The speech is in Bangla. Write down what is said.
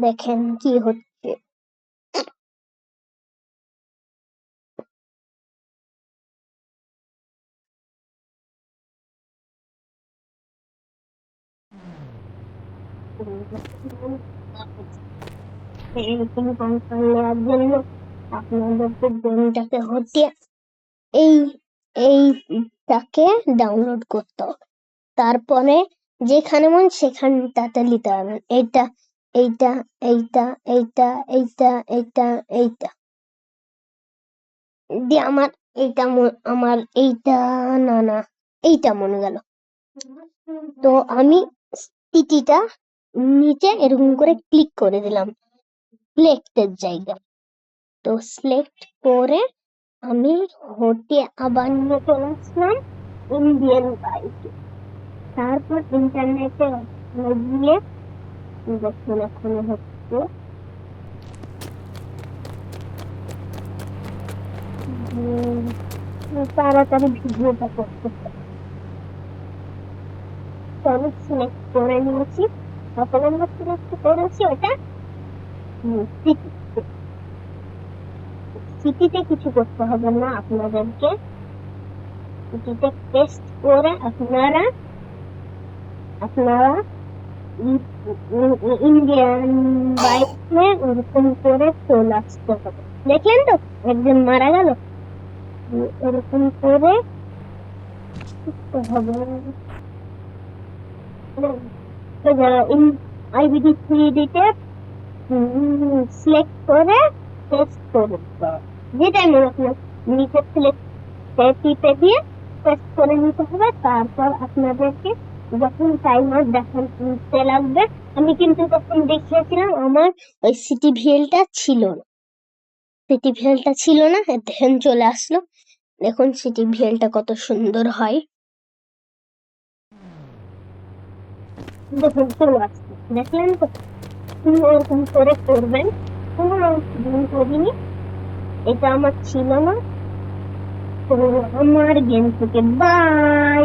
দেখেন কি হচ্ছে। এরকম কনফার্ম নেওয়ার জন্য আপনাদেরকে গেমটাকে হচ্ছে এই এইটাকে ডাউনলোড করতে হবে। তারপরে যেখানে মন সেখানটাতে নিতে পারবেন। এইটা এইটা এইটা এইটা এইটা এইটা এইটা দিয়ে আমার এইটা না না এইটা মনে গেল। তো আমি সিটিটা নিচে এরকম করে ক্লিক করে দিলাম সিলেক্টের জায়গা। তো সিলেক্ট করে আমি হটে আবার নিয়ে চলে আসলাম ইন্ডিয়ান বাইক। তারপর ইন্টারনেটে গিয়ে দেখুন এখন হচ্ছে তাড়াতাড়ি ভিডিওটা করতে। তো আমি সিলেক্ট করে নিয়েছি। কত নম্বর সিলেক্ট করেছি ওটা সিটিতে কিছু করতে হবে না আপনাদেরকে। সিটিতে পেস্ট করে আপনারা ইন্ডিয়ান বাইকে ওরকম করে চলে আসতে হবে। দেখলেন তো একজন মারা গেল। এরকম করে হবে আইবিডি 3D-তে সিলেক্ট করে পেস্ট করে দিতে হবে। যেটাই মনে আপনার নিচে সিলেক্ট টিপে দিয়ে পেস্ট করে নিতে হবে। তারপর আপনাদেরকে যখন টাইমার দেখাতে লাগবে, আমি কিন্তু তখন দেখিয়েছিলাম আমার ওই সিটি ভিএলটা ছিল না। সিটি ভিএলটা ছিল না, দেখেন চলে আসলো। দেখুন সিটি ভিএলটা কত সুন্দর হয়। দেখুন চলে আসছে, দেখলেন তো। এরকম করে করবেন। কোনো ভুল করিনি, এটা আমার ছিল না। তো আমার গেম থেকে বাই।